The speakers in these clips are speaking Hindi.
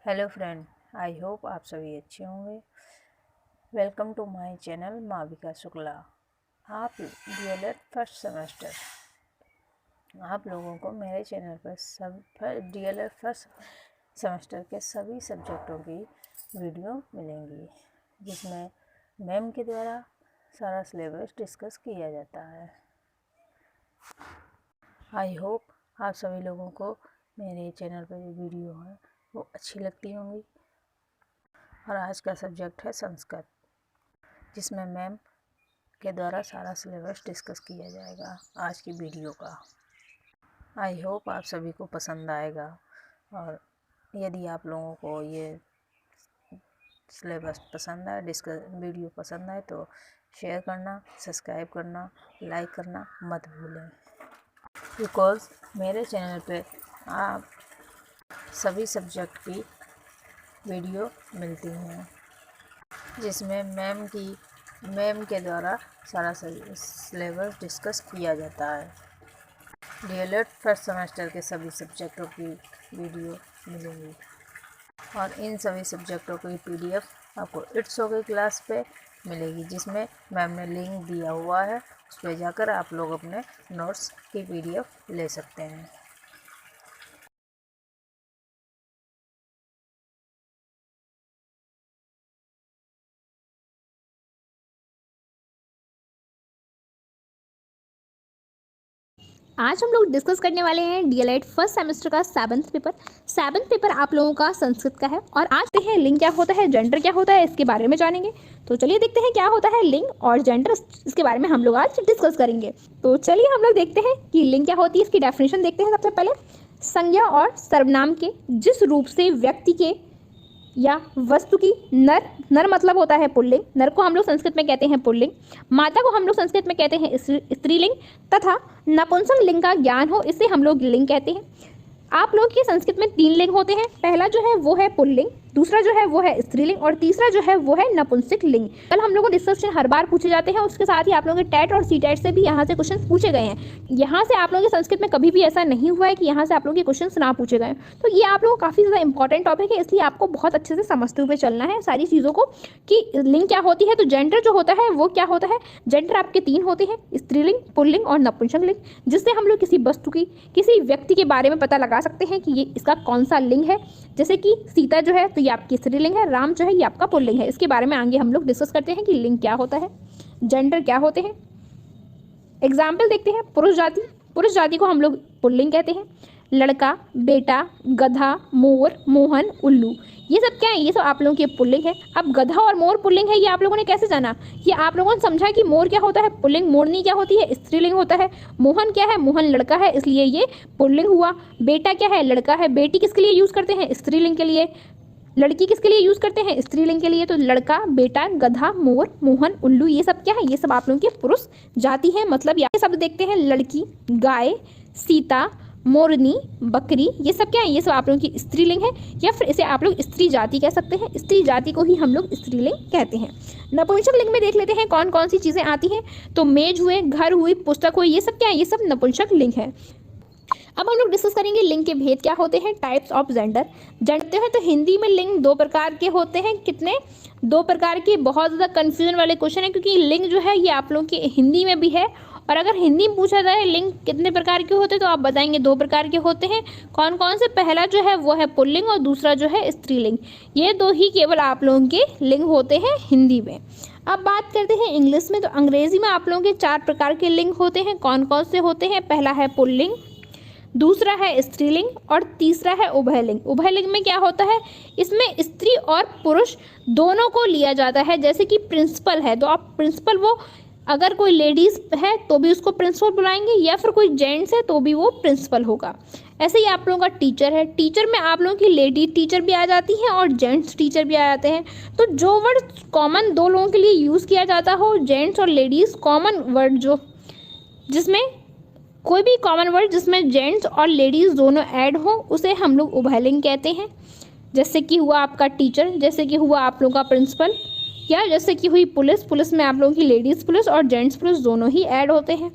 हेलो फ्रेंड, आई होप आप सभी अच्छे होंगे। Welcome to my channel Mavika Shukla. आप डीएलएड फर्स्ट सेमेस्टर, आप लोगों को मेरे चैनल पर सब डीएलएड फर्स्ट सेमेस्टर के सभी सब्जेक्टों की वीडियो मिलेंगी, जिसमें मैम के द्वारा सारा सिलेबस डिस्कस किया जाता है। आई होप आप सभी लोगों को मेरे चैनल पर जो वीडियो है वो अच्छी लगती होंगी। और आज का सब्जेक्ट है संस्कृत, जिसमें मैम के द्वारा सारा सिलेबस डिस्कस किया जाएगा आज की वीडियो का। आई होप आप सभी को पसंद आएगा, और यदि आप लोगों को ये सिलेबस पसंद आए, वीडियो पसंद आए तो शेयर करना, सब्सक्राइब करना, लाइक करना मत भूलें, बिकॉज़ मेरे चैनल पे आप सभी सब्जेक्ट की वीडियो मिलती हैं, जिसमें मैम के द्वारा सारा सिलेबस डिस्कस किया जाता है। डीएलएड फर्स्ट सेमेस्टर के सभी सब्जेक्टों की वीडियो मिलेंगी, और इन सभी सब्जेक्टों की पीडीएफ आपको इट्स ओके क्लास पे मिलेगी, जिसमें मैम ने लिंक दिया हुआ है। उस पर जाकर आप लोग अपने नोट्स की पीडीएफ ले सकते हैं। आज हम लोग डिस्कस करने वाले हैं डीएलएड फर्स्ट सेमेस्टर का सेवन्थ पेपर आप लोगों का संस्कृत का है। और आज देखते हैं लिंग क्या होता है, जेंडर क्या होता है, इसके बारे में जानेंगे। तो चलिए देखते हैं क्या होता है लिंग और जेंडर, इसके बारे में हम लोग आज डिस्कस करेंगे। तो चलिए हम लोग देखते हैं कि लिंग क्या होती है, इसकी डेफिनेशन देखते हैं। सबसे पहले संज्ञा और सर्वनाम के जिस रूप से व्यक्ति के या वस्तु की नर मतलब होता है पुल्लिंग, नर को हम लोग संस्कृत में कहते हैं पुल्लिंग, माता को हम लोग संस्कृत में कहते हैं स्त्रीलिंग, तथा नपुंसक लिंग का ज्ञान हो, इसे हम लोग लिंग कहते हैं। आप लोग के संस्कृत में 3 लिंग होते हैं। पहला जो है वो है पुल्लिंग, दूसरा जो है वो है स्त्रीलिंग, और तीसरा जो है वो है नपुंसक लिंग। कल हम लोगों को डिस्कशन हर बार पूछे जाते हैं, उसके साथ ही आप लोगों के टेट और सीटेट से भी यहाँ से क्वेश्चन पूछे गए हैं। यहाँ से आप लोगों के संस्कृत में कभी भी ऐसा नहीं हुआ है कि यहाँ से आप लोगों के क्वेश्चन ना पूछे गए। तो ये आप लोगों को काफ़ी ज़्यादा इंपॉर्टेंट टॉपिक है, इसलिए आपको बहुत अच्छे से समझते हुए चलना है सारी चीज़ों को कि लिंग क्या होती है। तो जेंडर जो होता है वो क्या होता है, जेंडर आपके 3 होते हैं, स्त्रीलिंग, पुल्लिंग और नपुंसक लिंग, जिससे हम लोग किसी वस्तु की, किसी व्यक्ति के बारे में पता लगा सकते हैं कि ये इसका कौन सा लिंग है। जैसे कि सीता जो है तो ये आपकी स्त्रीलिंग है, राम जो है ये आपका पुल्लिंग है। इसके बारे में आगे हम लोग डिस्कस करते हैं कि लिंग क्या होता है, जेंडर क्या होते हैं। एग्जाम्पल देखते हैं। पुरुष जाति को हम लोग पुल्लिंग कहते हैं। लड़का, बेटा, गधा, मोर, मोहन, उल्लू, ये सब क्या है, ये सब आप लोगों के पुल्लिंग है। अब गधा और मोर पुल्लिंग है, ये आप लोगों ने कैसे जाना, ये आप लोगों ने समझा कि मोर क्या होता है पुल्लिंग, मोरनी क्या होती है स्त्रीलिंग होता है। मोहन क्या है, मोहन लड़का है, इसलिए ये पुल्लिंग हुआ। बेटा क्या है, लड़का है, बेटी किसके लिए यूज करते हैं, स्त्रीलिंग के लिए। लड़की किसके लिए यूज करते हैं, स्त्रीलिंग के लिए। तो लड़का, बेटा, गधा, मोर, मोहन, उल्लू, ये सब क्या है, ये सब आप लोगों के पुरुष जाति है। मतलब ये शब्द देखते हैं, लड़की, गाय, सीता, मोरनी, बकरी, ये सब क्या है, ये सब आप लोगों की स्त्रीलिंग है, या फिर इसे आप लोग स्त्री जाति कह सकते हैं। स्त्री जाति को ही हम लोग स्त्रीलिंग कहते हैं। नपुंसक लिंग में देख लेते हैं कौन कौन सी चीजें आती हैं। तो मेज हुए, घर हुई, पुस्तक हुई, ये सब क्या है, ये सब नपुंसक लिंग है। अब हम लोग डिस्कस करेंगे लिंग के भेद क्या होते हैं, टाइप्स ऑफ जेंडर। जानते हैं तो हिंदी में लिंग 2 प्रकार के होते हैं। कितने, 2 प्रकार के। बहुत ज़्यादा कन्फ्यूजन वाले क्वेश्चन है, क्योंकि लिंग जो है ये आप लोगों की हिंदी में भी है, और अगर हिंदी में पूछा जाए लिंग कितने प्रकार के होते हैं तो आप बताएंगे 2 प्रकार के होते हैं। कौन कौन से, पहला जो है वो है पुल्लिंग और दूसरा जो है स्त्रीलिंग। ये 2 ही केवल आप लोगों के लिंग होते हैं हिंदी में। अब बात करते हैं इंग्लिश में। तो अंग्रेजी में आप लोगों के 4 प्रकार के लिंग होते हैं। कौन कौन से होते हैं, पहला है पुल्लिंग, दूसरा है स्त्रीलिंग और तीसरा है उभयलिंग। उभयलिंग में क्या होता है, इसमें स्त्री और पुरुष दोनों को लिया जाता है। जैसे कि प्रिंसिपल है तो आप प्रिंसिपल, वो अगर कोई लेडीज है तो भी उसको प्रिंसिपल बुलाएंगे, या फिर कोई जेंट्स है तो भी वो प्रिंसिपल होगा। ऐसे ही आप लोगों का टीचर है, टीचर में आप लोगों की लेडी टीचर भी आ जाती हैं और जेंट्स टीचर भी आ जाते हैं। तो जो वर्ड कॉमन 2 लोगों के लिए यूज़ किया जाता हो, जेंट्स और लेडीज़, कॉमन वर्ड जो जिसमें कोई भी कॉमन वर्ड जिसमें जेंट्स और लेडीज़ दोनों ऐड हो, उसे हम लोग उभयलिंग कहते हैं। जैसे कि हुआ आपका टीचर, जैसे कि हुआ आप लोगों का प्रिंसिपल, या जैसे कि हुई पुलिस, पुलिस में आप लोगों की लेडीज़ पुलिस और जेंट्स पुलिस दोनों ही ऐड होते हैं।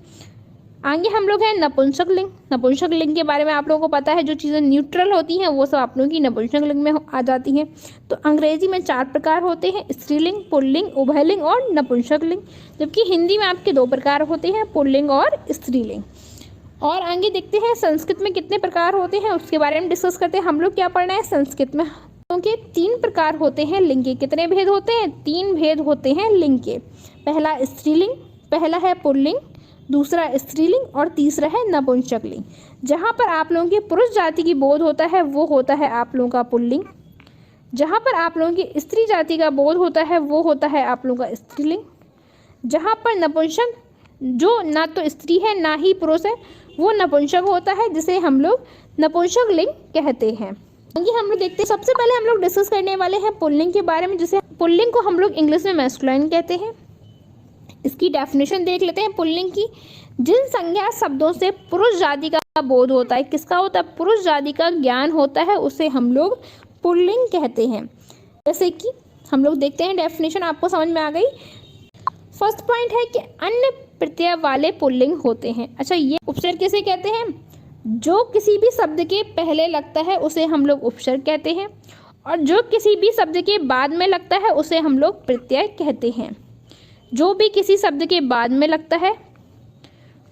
आगे हम लोग हैं नपुंसक लिंग। नपुंसक लिंग के बारे में आप लोगों को पता है, जो चीज़ें न्यूट्रल होती हैं वो सब आप लोगों की नपुंसक लिंग में आ जाती हैं। तो अंग्रेजी में 4 प्रकार होते हैं, स्त्रीलिंग, पुल्लिंग, उभयलिंग और नपुंसक लिंग, जबकि हिंदी में आपके 2 प्रकार होते हैं, पुल्लिंग और स्त्रीलिंग। और आगे देखते हैं संस्कृत में कितने प्रकार होते हैं, उसके बारे में डिस्कस करते हैं। हम लोग क्या पढ़ना है संस्कृत में, क्योंकि 3 प्रकार होते हैं लिंग के। कितने भेद होते हैं? 3 भेद होते हैं लिंग के। पहला स्त्रीलिंग, पहला है पुल्लिंग, दूसरा स्त्रीलिंग और तीसरा है नपुंसक लिंग। जहाँ पर आप लोगों की पुरुष जाति की बोध होता है वो होता है आप लोगों का पुल्लिंग, जहाँ पर आप लोगों की स्त्री जाति का बोध होता है वो होता है आप लोगों का स्त्रीलिंग। जहाँ पर नपुंसक, जो ना तो स्त्री है ना ही पुरुष है, वो नपुंसक होता है, जिसे हम लोग नपुंसक लिंग कहते हैं। ये हम लोग देखते हैं, सबसे पहले हम लोग डिस्कस करने वाले हैं पुल्लिंग के बारे में, जिसे पुल्लिंग को हम लोग इंग्लिश में मैस्कुलाइन कहते हैं। इसकी डेफिनेशन देख लेते हैं पुल्लिंग की। जिन संज्ञा शब्दों से पुरुष जाति का बोध होता है, किसका होता है? पुरुष जाति का ज्ञान होता है, उसे हम लोग पुल्लिंग कहते हैं। जैसे कि हम लोग देखते हैं डेफिनेशन, आपको समझ में आ गई। फर्स्ट पॉइंट है कि अन्य प्रत्यय वाले पुल्लिंग होते हैं। अच्छा, ये उपसर्ग किसे कहते हैं? जो किसी भी शब्द के पहले लगता है उसे हम लोग उपसर्ग कहते हैं, और जो किसी भी शब्द के बाद में लगता है उसे हम लोग प्रत्यय कहते हैं। जो भी किसी शब्द के बाद में लगता है,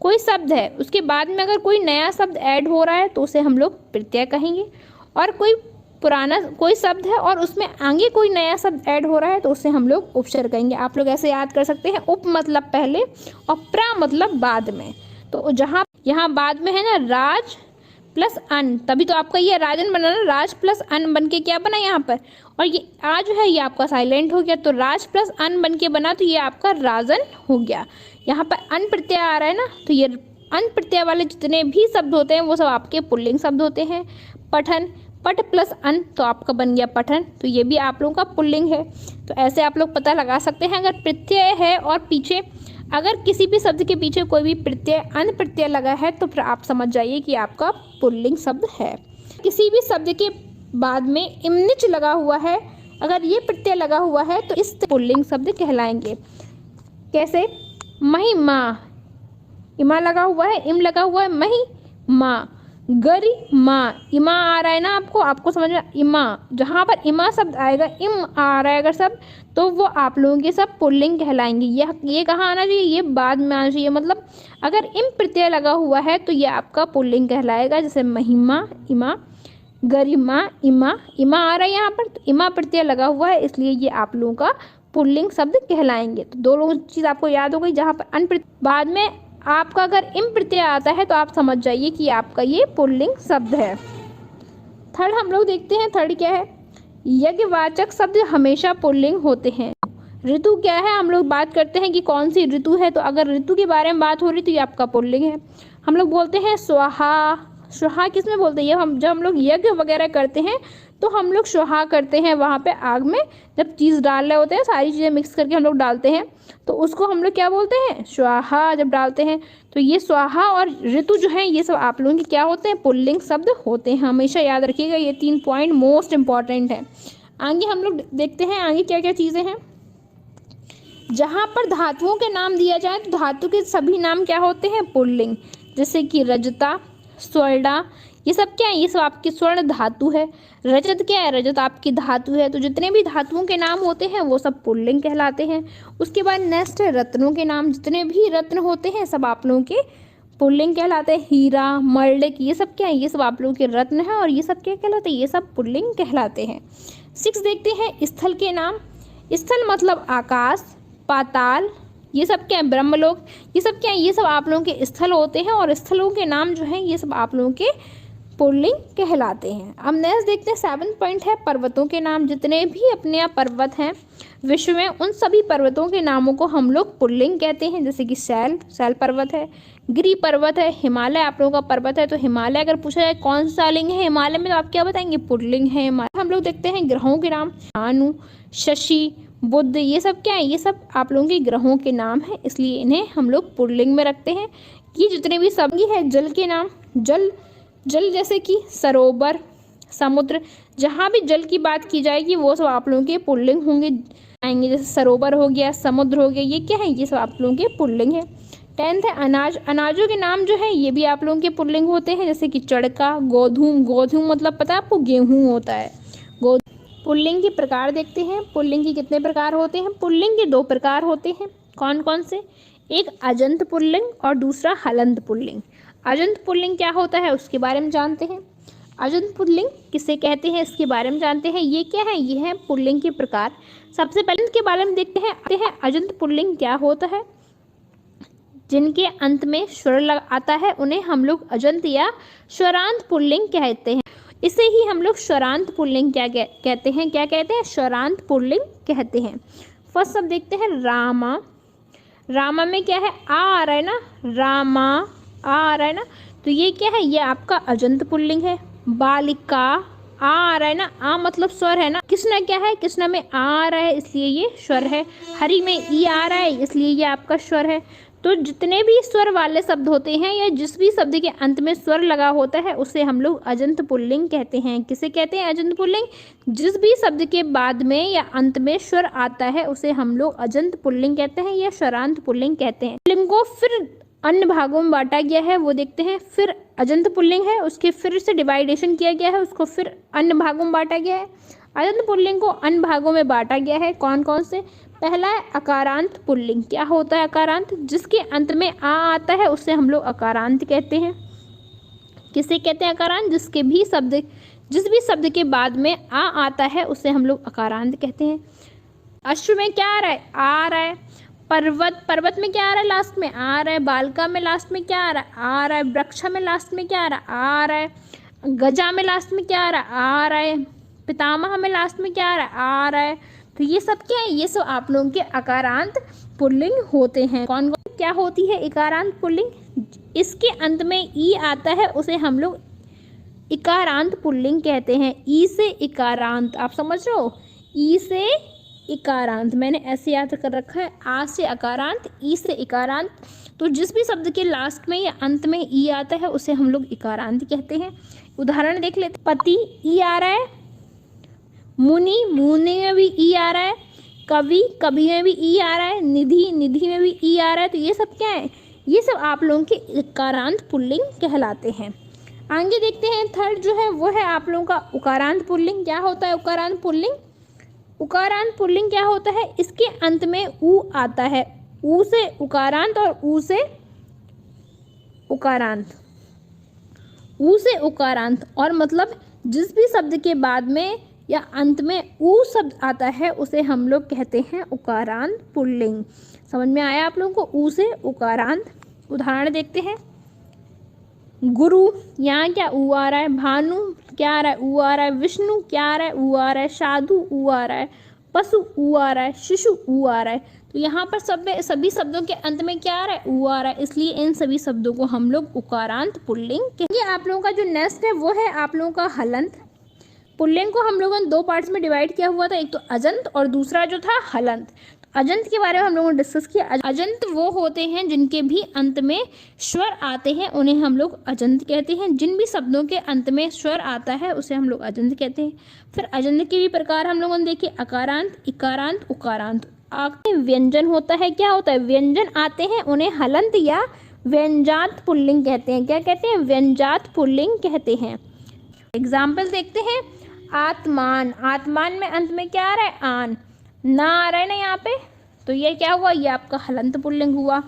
कोई शब्द है उसके बाद में अगर कोई नया शब्द ऐड हो रहा है तो उसे हम लोग प्रत्यय कहेंगे, और कोई पुराना कोई शब्द है और उसमें आगे कोई नया शब्द ऐड हो रहा है तो उसे हम लोग उपसर्ग कहेंगे। आप लोग ऐसे याद कर सकते हैं, उप मतलब पहले और प्रा मतलब बाद में। तो जहाँ यहाँ बाद में है ना राज प्लस अन, तभी तो आपका ये राजन बना ना, राज प्लस अन बन के क्या बना यहाँ पर, और ये आ जो है ये आपका साइलेंट हो गया, तो राज प्लस अन बन के बना, तो ये आपका राजन हो गया। यहाँ पर अन प्रत्यय आ रहा है ना, तो ये अन प्रत्यय वाले जितने भी शब्द होते हैं वो सब आपके पुल्लिंग शब्द होते हैं। पठन, पट प्लस अन, तो आपका बन गया पठन, तो ये भी आप लोगों का पुल्लिंग है। तो ऐसे आप लोग पता लगा सकते हैं, अगर प्रत्यय है और पीछे अगर किसी भी शब्द के पीछे कोई भी प्रत्यय अन प्रत्यय लगा है तो फिर आप समझ जाइए कि आपका पुल्लिंग शब्द है। किसी भी शब्द के बाद में इमनिच लगा हुआ है, अगर ये प्रत्यय लगा हुआ है तो इस पुल्लिंग शब्द कहलाएंगे। कैसे? महिमा, इमा लगा हुआ है, इम लगा हुआ है, महिमा, गरिमा, इमा आ रहा है ना, आपको समझ में, इमा, जहाँ पर इमा शब्द आएगा, इम आ रहा है अगर शब्द, तो वो आप लोगों के सब पुल्लिंग कहलाएंगे। ये कहाँ आना चाहिए? ये बाद में आना चाहिए। मतलब अगर इम प्रत्यय लगा हुआ है तो ये आपका पुल्लिंग कहलाएगा। जैसे महिमा, इमा, गरिमा, इमा, इमा आ रहा है यहाँ पर, तो इमा प्रत्यय लगा हुआ है, इसलिए ये आप लोगों का पुल्लिंग शब्द कहलाएंगे। तो दोनों चीज़ आपको याद हो गई। जहाँ पर अन बाद में आपका अगर इम प्रत्यय आता है तो आप समझ जाइए कि आपका ये पुल्लिंग शब्द है। थर्ड हम लोग देखते हैं, थर्ड क्या है? यज्ञवाचक शब्द हमेशा पुल्लिंग होते हैं। ऋतु क्या है? हम लोग बात करते हैं कि कौन सी ऋतु है, तो अगर ऋतु के बारे में बात हो रही तो ये आपका पुल्लिंग है। हम लोग बोलते हैं स्वाहा, स्वाहा किस में बोलते हैं? जब हम लोग यज्ञ वगैरह करते हैं तो हम लोग स्वाहा करते हैं, वहाँ पे आग में जब चीज़ डाल रहे होते हैं, सारी चीज़ें मिक्स करके हम लोग डालते हैं, तो उसको हम लोग क्या बोलते हैं? स्वाहा जब डालते हैं। तो ये स्वाहा और ऋतु जो है ये सब आप लोगों के क्या होते हैं? पुल्लिंग शब्द होते हैं। हमेशा याद रखिएगा, ये 3 पॉइंट मोस्ट इंपॉर्टेंट है। आगे हम लोग देखते हैं आगे क्या क्या चीज़ें हैं। जहाँ पर धातुओं के नाम दिया जाए तो धातु के सभी नाम क्या होते हैं? पुल्लिंग। जैसे कि रजता, स्वर्णा, ये सब क्या है? ये सब आपकी स्वर्ण धातु है। रजत क्या है? रजत आपकी धातु है। तो जितने भी धातुओं के नाम होते हैं वो सब पुल्लिंग कहलाते हैं। उसके बाद नेक्स्ट है रत्नों के नाम। जितने भी रत्न होते हैं सब आप लोगों के पुल्लिंग कहलाते हैं। हीरा, मरडक, ये सब क्या है? ये सब आप लोगों के रत्न है, और ये सब क्या कहलाते हैं? ये सब पुल्लिंग कहलाते हैं। 6 देखते हैं स्थल के नाम। स्थल मतलब आकाश, पाताल, ये सब क्या है? ब्रह्मलोक, ये सब क्या है? ये सब आप लोगों के स्थल होते हैं, और स्थलों के नाम जो हैं ये सब आप लोगों के पुल्लिंग कहलाते हैं। अब नेक्स्ट देखते हैं 7 पॉइंट है पर्वतों के नाम। जितने भी अपने यहाँ पर्वत हैं विश्व में, उन सभी पर्वतों के नामों को हम लोग पुल्लिंग कहते हैं। जैसे कि शैल पर्वत है, गिरि पर्वत है, हिमालय आप लोगों का पर्वत है। तो हिमालय अगर पूछा जाए कौन सा लिंग है हिमालय में, तो आप क्या बताएंगे? पुल्लिंग है हिमालय। हम लोग देखते हैं ग्रहों के नाम। भानु, शशि, बुध, ये सब क्या है? ये सब आप लोगों के ग्रहों के नाम हैं, इसलिए इन्हें हम लोग पुल्लिंग में रखते हैं। ये जितने भी सब है जल के नाम। जल जैसे कि सरोवर, समुद्र, जहाँ भी जल की बात की जाएगी वो सब आप लोगों के पुल्लिंग होंगे आएंगे। जैसे सरोवर हो गया, समुद्र हो गया, ये क्या है? ये सब आप लोगों के पुल्लिंग है। 10th है अनाज। अनाजों के नाम जो है ये भी आप लोगों के पुल्लिंग होते हैं, जैसे कि चड़का, गोधूम। गोधूम मतलब पता है आपको, गेहूँ होता है। पुल्लिंग के प्रकार देखते हैं। पुल्लिंग के कितने प्रकार होते हैं? पुल्लिंग के 2 प्रकार होते हैं। कौन कौन से? एक अजंत पुल्लिंग और दूसरा हलंत पुल्लिंग। अजंत पुल्लिंग क्या होता है उसके बारे में जानते हैं। अजंत पुल्लिंग किसे कहते हैं इसके बारे में जानते हैं। ये क्या है? ये है पुल्लिंग के प्रकार। सबसे पहले इसके बारे में देखते हैं अजंत पुल्लिंग क्या होता है। जिनके अंत में स्वर आता है उन्हें हम लोग अजंत या स्वरांत पुल्लिंग कहते हैं। इसे ही हम लोग स्वरांत पुल्लिंग क्या कहते हैं? क्या कहते हैं? स्वरांत पुल्लिंग कहते हैं। फर्स्ट सब देखते हैं रामा। रामा में क्या है? आ रहा है ना, रामा आ रहा है ना, तो ये क्या है? ये आपका अजंत पुल्लिंग है। बालिका आ रहा है ना, आ मतलब स्वर है ना। कृष्णा क्या है? कृष्णा में आ रहा है इसलिए ये स्वर है। हरि में ई आ रहा है इसलिए ये आपका स्वर है। तो जितने भी स्वर वाले शब्द होते हैं या जिस भी शब्द के अंत में स्वर लगा होता है उसे हम लोग अजंत पुल्लिंग कहते हैं। किसे कहते हैं? अजंत पुल्लिंग। जिस भी शब्द के बाद में या अंत में स्वर आता है उसे हम लोग अजंत पुल्लिंग कहते हैं या स्वरांत पुल्लिंग कहते हैं। पुल्लिंग को फिर अन्य भागों में बांटा गया है, वो देखते हैं। फिर अजंत पुल्लिंग है, उसके फिर से डिवाइडेशन किया गया है, उसको फिर अन्य भागों में बांटा गया है। अजंत पुल्लिंग को अन्य भागों में बांटा गया है। कौन कौन से? पहला है अकारांत पुल्लिंग। क्या होता है अकारांत? जिसके अंत में आ आता है उसे हम लोग अकारांत कहते हैं। किसे कहते हैं अकारांत? जिस भी शब्द के बाद में आ आता है उसे हम लोग अकारांत कहते हैं। अश्व में क्या आ रहा है? आ रहा है। पर्वत में क्या आ रहा है? लास्ट में आ रहा है। बालिका में लास्ट में क्या आ रहा है? आ रहा है। वृक्षा में लास्ट में क्या आ रहा है? आ रहा है। गजा में लास्ट में क्या आ रहा है? आ रहा है। पितामह में लास्ट में क्या आ रहा है? आ रहा है। तो ये सब क्या है? ये सब आप लोगों के अकारांत पुल्लिंग होते हैं। कौन कौन क्या होती है इकारांत पुल्लिंग? इसके अंत में ई आता है उसे हम लोग इकारांत पुल्लिंग कहते हैं। ई से इकारांत, आप समझ रहे हो? ई से इकारांत मैंने ऐसे याद कर रखा है। आ से अकारांत, ई से इकारांत। तो जिस भी शब्द के लास्ट में या अंत में ई आता है उसे हम लोग इकारांत कहते हैं। उदाहरण देख लेते। पति ई आ रहा है। मुनि में भी ई आ रहा है। कवि में भी ई आ रहा है। निधि में भी ई आ रहा है। तो ये सब क्या है? ये सब आप लोगों के इकारांत पुल्लिंग कहलाते हैं। आगे देखते हैं। थर्ड जो है वो है आप लोगों का उकारांत पुल्लिंग। क्या होता है उकारांत पुल्लिंग? उकारांत पुल्लिंग क्या होता है? इसके अंत में ऊ आता है। ऊ से उकारांत और ऊ से उकारांत। ऊ से उकारांत और मतलब जिस भी शब्द के बाद में या अंत में ऊ शब्द आता है उसे हम लोग कहते हैं उकारांत पुल्लिंग। समझ में आया आप लोगों को? ऊ से उकारांत। उदाहरण देखते हैं। गुरु, यहाँ क्या ऊ आ रहा है। भानु क्या आ रहा है? ऊ आ रहा है। विष्णु क्या आ रहा है? ऊ आ रहा है। साधु ऊ आ रहा है। पशु ऊ आ रहा है। शिशु ऊ आ रहा है। तो यहाँ पर सभी शब्दों के अंत में क्या आ रहा है? ऊ आ रहा है। इसलिए इन सभी शब्दों को हम लोग उकारांत पुल्लिंग कहेंगे। आप लोगों का जो नेक्स्ट है वो है आप लोगों का हलंत पुल्लिंग। को हम लोगों ने 2 पार्ट्स में डिवाइड किया हुआ था, एक तो अजंत और दूसरा जो था हलंत। तो अजंत के बारे में हम लोगों ने डिस्कस किया। अजंत वो होते हैं जिनके भी अंत में स्वर आते हैं उन्हें हम लोग अजंत कहते हैं। जिन भी शब्दों के अंत में स्वर आता है उसे हम लोग अजंत कहते हैं। फिर अजंत के भी प्रकार हम लोगों ने देखे, अकारांत, इकारांत, उकारांत। आगे व्यंजन होता है। क्या होता है? व्यंजन आते हैं उन्हें हलंत या व्यंजात पुल्लिंग कहते हैं। क्या कहते हैं? व्यंजात पुल्लिंग कहते हैं। एग्जाम्पल देखते हैं। आत्मान, आत्मान में अंत में क्या आ रहा है? आन। ना आ रहा है ना यहाँ पे, तो ये क्या हुआ? ये आपका हलंत पुल्लिंग हुआ।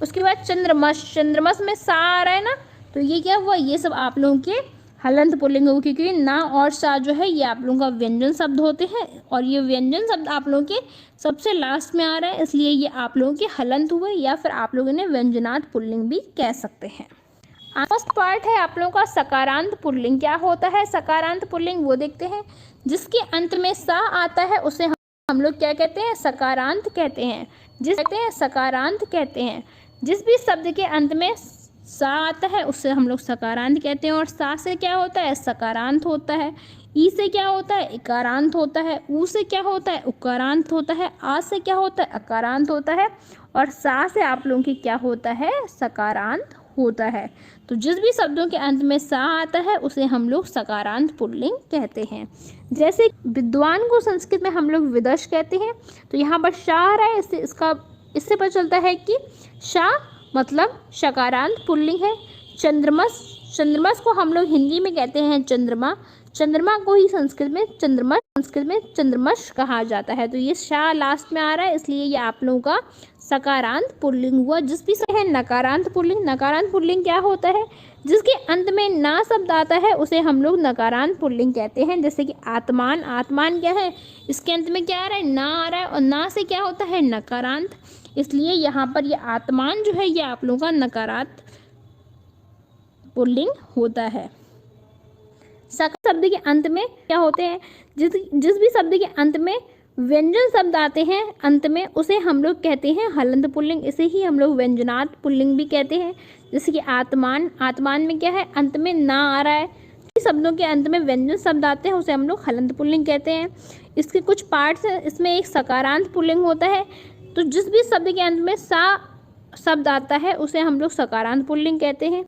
उसके बाद चंद्रमस, चंद्रमस में सा आ रहा है ना, तो ये क्या हुआ? ये सब आप लोगों के हलंत पुल्लिंग हुआ, क्योंकि ना और सा जो है ये आप लोगों का व्यंजन शब्द होते हैं और ये व्यंजन शब्द आप लोगों के सबसे लास्ट में आ रहा है, इसलिए ये आप लोगों के हलंत हुए या फिर आप लोगों ने व्यंजनात् पुल्लिंग भी कह सकते हैं। फर्स्ट पार्ट है आप लोगों का सकारांत पुल्लिंग। क्या होता है सकारांत पुल्लिंग? वो देखते हैं। जिसके अंत में सा आता है उसे हम लोग क्या कहते हैं? सकारांत कहते हैं। कहते हैं सकारांत कहते हैं। जिस भी शब्द के अंत में सा आता है उससे हम लोग सकारांत कहते हैं। और सा से क्या होता है? सकारांत होता है। ई से क्या होता है? इकारांत होता है। ऊ से क्या होता है? उकारांत होता है। आ से क्या होता है? अकारांत होता है। और सा से आप लोगों की क्या होता है? सकारांत होता है। तो जिस भी शब्दों के अंत में सा आता है उसे हम लोग सकारांत पुल्लिंग कहते हैं। जैसे विद्वान को संस्कृत में हम लोग विदुष कहते हैं। तो यहाँ पर शा आ रहा है, इससे पता चलता है कि शा मतलब शकारांत पुल्लिंग है। चंद्रमस, चंद्रमस को हम लोग हिंदी में कहते हैं चंद्रमा, चंद्रमा को ही संस्कृत में चंद्रमस कहा जाता है। तो ये शाह लास्ट में आ रहा है, इसलिए ये आप लोगों का सकारांत पुल्लिंग हुआ। जिस भी है नकारांत पुल्लिंग, नकारांत पुल्लिंग क्या होता है? जिसके अंत में ना शब्द आता है उसे हम लोग नकारांत पुल्लिंग कहते हैं। जैसे कि आत्मान, आत्मान क्या है? इसके अंत में क्या आ रहा है? ना आ रहा है, और ना से क्या होता है? नकारांत, इसलिए यहाँ पर ये आत्मान जो है ये आप लोगों का नकारांत पुल्लिंग होता है। शब्द के अंत में क्या होते हैं? जिस भी शब्द के अंत में व्यंजन शब्द आते हैं अंत में, उसे हम लोग कहते हैं हलंत पुल्लिंग। इसे ही हम लोग व्यंजनात् पुल्लिंग भी कहते हैं। जैसे कि आत्मान, आत्मान में क्या है? अंत में ना आ रहा है। शब्दों के अंत में व्यंजन शब्द आते हैं उसे हम लोग हलंत पुल्लिंग कहते हैं। इसके कुछ पार्ट्स हैं, इसमें एक सकारांत पुल्लिंग होता है। तो जिस भी शब्द के अंत में सा शब्द आता है उसे हम लोग सकारांत पुल्लिंग कहते हैं।